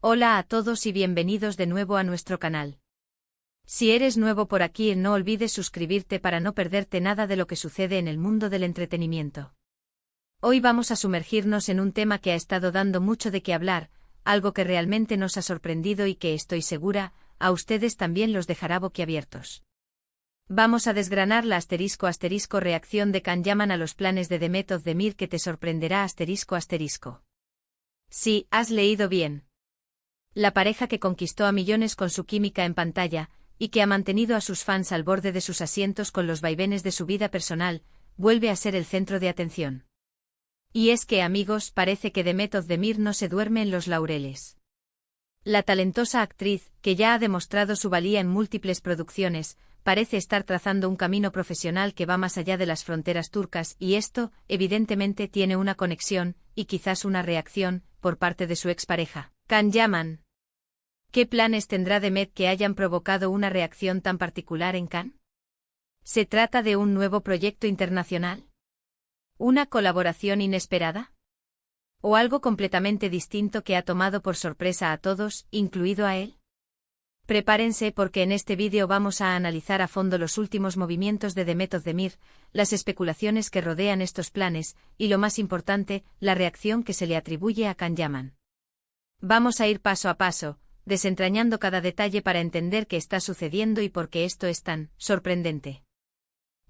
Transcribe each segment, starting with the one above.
Hola a todos y bienvenidos de nuevo a nuestro canal. Si eres nuevo por aquí, no olvides suscribirte para no perderte nada de lo que sucede en el mundo del entretenimiento. Hoy vamos a sumergirnos en un tema que ha estado dando mucho de qué hablar, algo que realmente nos ha sorprendido y que estoy segura, a ustedes también los dejará boquiabiertos. Vamos a desgranar la **** reacción de Can Yaman a los planes de Demet Özdemir que te sorprenderá ****. Sí, has leído bien. La pareja que conquistó a millones con su química en pantalla, y que ha mantenido a sus fans al borde de sus asientos con los vaivenes de su vida personal, vuelve a ser el centro de atención. Y es que, amigos, parece que Demet Özdemir no se duerme en los laureles. La talentosa actriz, que ya ha demostrado su valía en múltiples producciones, parece estar trazando un camino profesional que va más allá de las fronteras turcas y esto, evidentemente, tiene una conexión, y quizás una reacción, por parte de su expareja, Can Yaman. ¿Qué planes tendrá Demet que hayan provocado una reacción tan particular en Can? ¿Se trata de un nuevo proyecto internacional? ¿Una colaboración inesperada? ¿O algo completamente distinto que ha tomado por sorpresa a todos, incluido a él? Prepárense porque en este vídeo vamos a analizar a fondo los últimos movimientos de Demet Özdemir, las especulaciones que rodean estos planes, y lo más importante, la reacción que se le atribuye a Can Yaman. Vamos a ir paso a paso, desentrañando cada detalle para entender qué está sucediendo y por qué esto es tan sorprendente.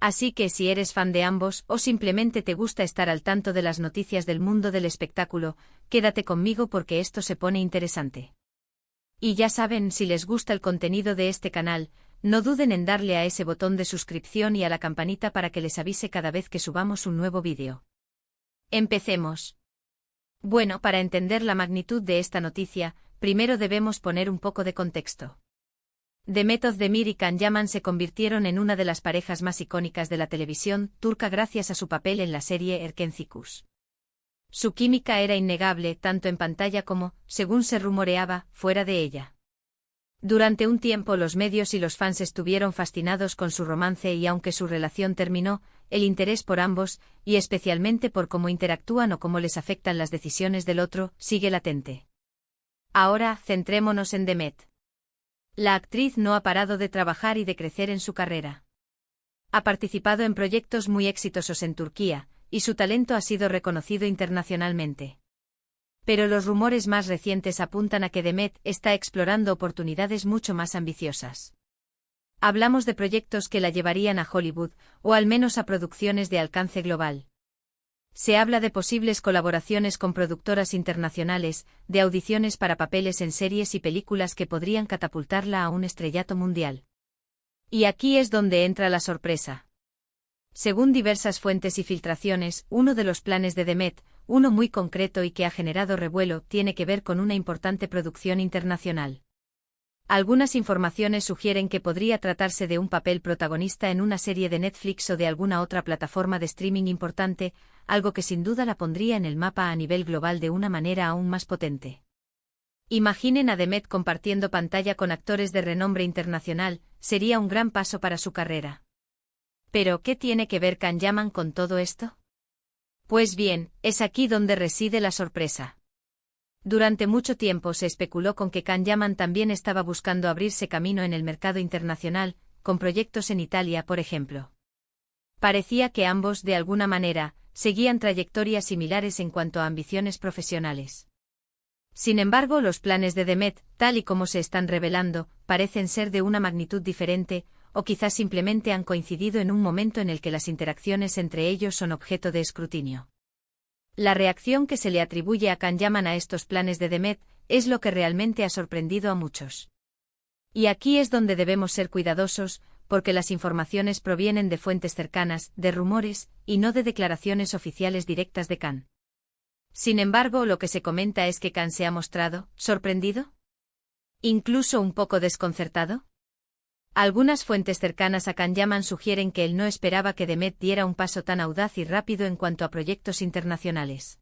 Así que si eres fan de ambos o simplemente te gusta estar al tanto de las noticias del mundo del espectáculo, quédate conmigo porque esto se pone interesante. Y ya saben, si les gusta el contenido de este canal, no duden en darle a ese botón de suscripción y a la campanita para que les avise cada vez que subamos un nuevo vídeo. Empecemos. Bueno, para entender la magnitud de esta noticia, primero debemos poner un poco de contexto. Demet Özdemir y Can Yaman se convirtieron en una de las parejas más icónicas de la televisión turca gracias a su papel en la serie Erkenci. Su química era innegable tanto en pantalla como, según se rumoreaba, fuera de ella. Durante un tiempo los medios y los fans estuvieron fascinados con su romance y aunque su relación terminó, el interés por ambos, y especialmente por cómo interactúan o cómo les afectan las decisiones del otro, sigue latente. Ahora, centrémonos en Demet. La actriz no ha parado de trabajar y de crecer en su carrera. Ha participado en proyectos muy exitosos en Turquía, y su talento ha sido reconocido internacionalmente. Pero los rumores más recientes apuntan a que Demet está explorando oportunidades mucho más ambiciosas. Hablamos de proyectos que la llevarían a Hollywood, o al menos a producciones de alcance global. Se habla de posibles colaboraciones con productoras internacionales, de audiciones para papeles en series y películas que podrían catapultarla a un estrellato mundial. Y aquí es donde entra la sorpresa. Según diversas fuentes y filtraciones, uno de los planes de Demet, uno muy concreto y que ha generado revuelo, tiene que ver con una importante producción internacional. Algunas informaciones sugieren que podría tratarse de un papel protagonista en una serie de Netflix o de alguna otra plataforma de streaming importante, algo que sin duda la pondría en el mapa a nivel global de una manera aún más potente. Imaginen a Demet compartiendo pantalla con actores de renombre internacional, sería un gran paso para su carrera. ¿Pero qué tiene que ver Can Yaman con todo esto? Pues bien, es aquí donde reside la sorpresa. Durante mucho tiempo se especuló con que Can Yaman también estaba buscando abrirse camino en el mercado internacional, con proyectos en Italia, por ejemplo. Parecía que ambos, de alguna manera, seguían trayectorias similares en cuanto a ambiciones profesionales. Sin embargo, los planes de Demet, tal y como se están revelando, parecen ser de una magnitud diferente, o quizás simplemente han coincidido en un momento en el que las interacciones entre ellos son objeto de escrutinio. La reacción que se le atribuye a Can Yaman a estos planes de Demet es lo que realmente ha sorprendido a muchos. Y aquí es donde debemos ser cuidadosos, porque las informaciones provienen de fuentes cercanas, de rumores, y no de declaraciones oficiales directas de Can. Sin embargo, lo que se comenta es que Can se ha mostrado sorprendido, incluso un poco desconcertado. Algunas fuentes cercanas a Can Yaman sugieren que él no esperaba que Demet diera un paso tan audaz y rápido en cuanto a proyectos internacionales.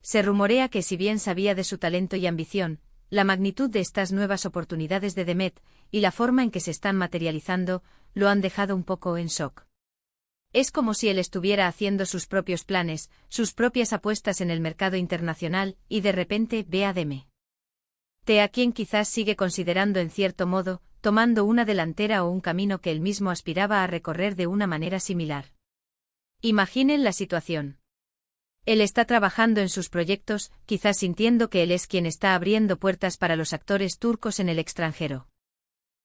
Se rumorea que si bien sabía de su talento y ambición, la magnitud de estas nuevas oportunidades de Demet, y la forma en que se están materializando, lo han dejado un poco en shock. Es como si él estuviera haciendo sus propios planes, sus propias apuestas en el mercado internacional, y de repente ve a Demet. A quien quizás sigue considerando en cierto modo, tomando una delantera o un camino que él mismo aspiraba a recorrer de una manera similar. Imaginen la situación. Él está trabajando en sus proyectos, quizás sintiendo que él es quien está abriendo puertas para los actores turcos en el extranjero.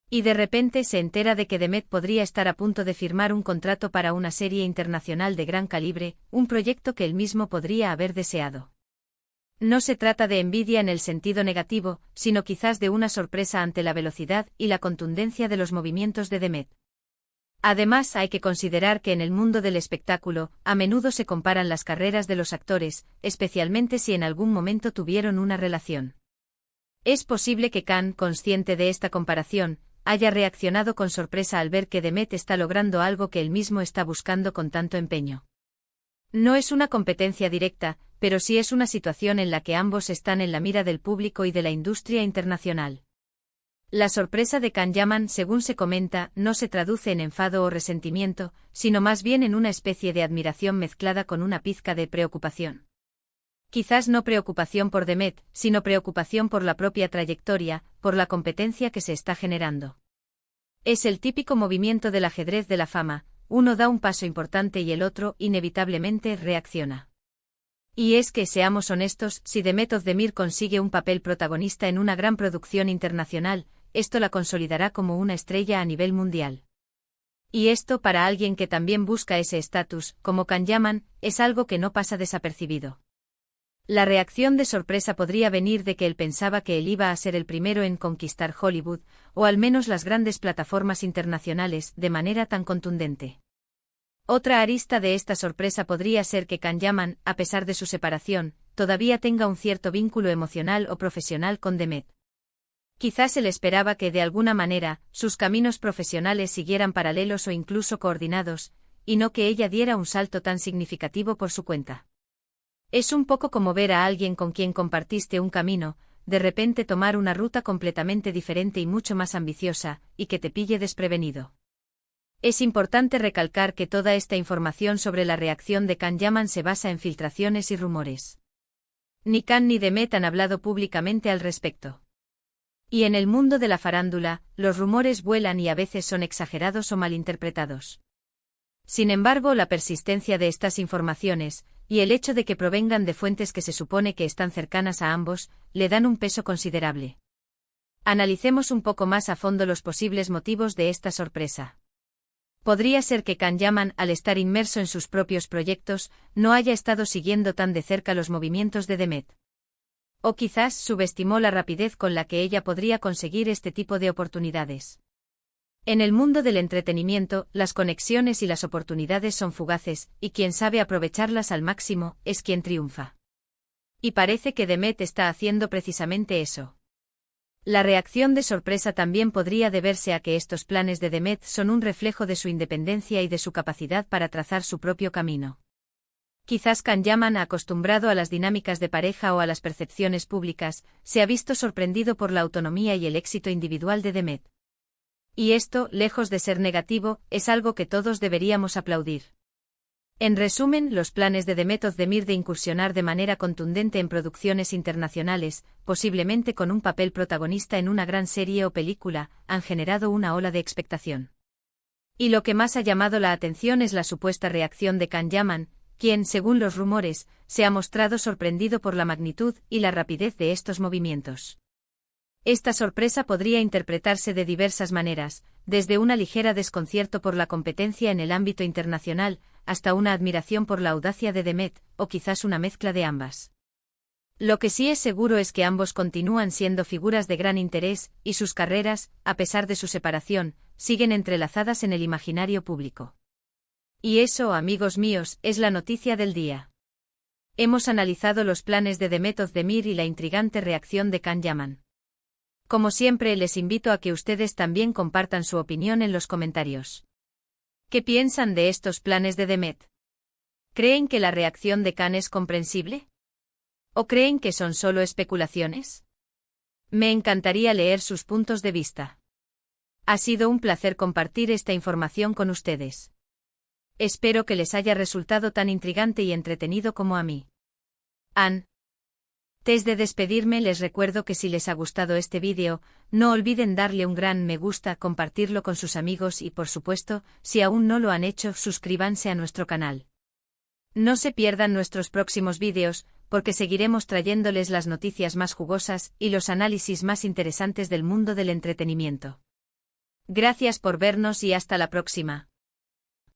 Y de repente se entera de que Demet podría estar a punto de firmar un contrato para una serie internacional de gran calibre, un proyecto que él mismo podría haber deseado. No se trata de envidia en el sentido negativo, sino quizás de una sorpresa ante la velocidad y la contundencia de los movimientos de Demet. Además, hay que considerar que en el mundo del espectáculo, a menudo se comparan las carreras de los actores, especialmente si en algún momento tuvieron una relación. Es posible que Khan, consciente de esta comparación, haya reaccionado con sorpresa al ver que Demet está logrando algo que él mismo está buscando con tanto empeño. No es una competencia directa, pero sí es una situación en la que ambos están en la mira del público y de la industria internacional. La sorpresa de Can Yaman, según se comenta, no se traduce en enfado o resentimiento, sino más bien en una especie de admiración mezclada con una pizca de preocupación. Quizás no preocupación por Demet, sino preocupación por la propia trayectoria, por la competencia que se está generando. Es el típico movimiento del ajedrez de la fama, uno da un paso importante y el otro, inevitablemente, reacciona. Y es que, seamos honestos, si Demet Özdemir consigue un papel protagonista en una gran producción internacional, esto la consolidará como una estrella a nivel mundial. Y esto, para alguien que también busca ese estatus, como Can Yaman, es algo que no pasa desapercibido. La reacción de sorpresa podría venir de que él pensaba que él iba a ser el primero en conquistar Hollywood, o al menos las grandes plataformas internacionales, de manera tan contundente. Otra arista de esta sorpresa podría ser que Can Yaman, a pesar de su separación, todavía tenga un cierto vínculo emocional o profesional con Demet. Quizás él esperaba que de alguna manera, sus caminos profesionales siguieran paralelos o incluso coordinados, y no que ella diera un salto tan significativo por su cuenta. Es un poco como ver a alguien con quien compartiste un camino, de repente tomar una ruta completamente diferente y mucho más ambiciosa, y que te pille desprevenido. Es importante recalcar que toda esta información sobre la reacción de Can Yaman se basa en filtraciones y rumores. Ni Khan ni Demet han hablado públicamente al respecto. Y en el mundo de la farándula, los rumores vuelan y a veces son exagerados o malinterpretados. Sin embargo, la persistencia de estas informaciones, y el hecho de que provengan de fuentes que se supone que están cercanas a ambos, le dan un peso considerable. Analicemos un poco más a fondo los posibles motivos de esta sorpresa. Podría ser que Can Yaman, al estar inmerso en sus propios proyectos, no haya estado siguiendo tan de cerca los movimientos de Demet. O quizás subestimó la rapidez con la que ella podría conseguir este tipo de oportunidades. En el mundo del entretenimiento, las conexiones y las oportunidades son fugaces, y quien sabe aprovecharlas al máximo, es quien triunfa. Y parece que Demet está haciendo precisamente eso. La reacción de sorpresa también podría deberse a que estos planes de Demet son un reflejo de su independencia y de su capacidad para trazar su propio camino. Quizás Can Yaman, acostumbrado a las dinámicas de pareja o a las percepciones públicas, se ha visto sorprendido por la autonomía y el éxito individual de Demet. Y esto, lejos de ser negativo, es algo que todos deberíamos aplaudir. En resumen, los planes de Demet Özdemir de incursionar de manera contundente en producciones internacionales, posiblemente con un papel protagonista en una gran serie o película, han generado una ola de expectación. Y lo que más ha llamado la atención es la supuesta reacción de Can Yaman, quien, según los rumores, se ha mostrado sorprendido por la magnitud y la rapidez de estos movimientos. Esta sorpresa podría interpretarse de diversas maneras, desde una ligera desconcierto por la competencia en el ámbito internacional, hasta una admiración por la audacia de Demet, o quizás una mezcla de ambas. Lo que sí es seguro es que ambos continúan siendo figuras de gran interés, y sus carreras, a pesar de su separación, siguen entrelazadas en el imaginario público. Y eso, amigos míos, es la noticia del día. Hemos analizado los planes de Demet Özdemir y la intrigante reacción de Can Yaman. Como siempre, les invito a que ustedes también compartan su opinión en los comentarios. ¿Qué piensan de estos planes de Demet? ¿Creen que la reacción de Can es comprensible? ¿O creen que son solo especulaciones? Me encantaría leer sus puntos de vista. Ha sido un placer compartir esta información con ustedes. Espero que les haya resultado tan intrigante y entretenido como a mí. Ann. Antes de despedirme les recuerdo que si les ha gustado este vídeo, no olviden darle un gran me gusta, compartirlo con sus amigos y por supuesto, si aún no lo han hecho, suscríbanse a nuestro canal. No se pierdan nuestros próximos vídeos, porque seguiremos trayéndoles las noticias más jugosas y los análisis más interesantes del mundo del entretenimiento. Gracias por vernos y hasta la próxima.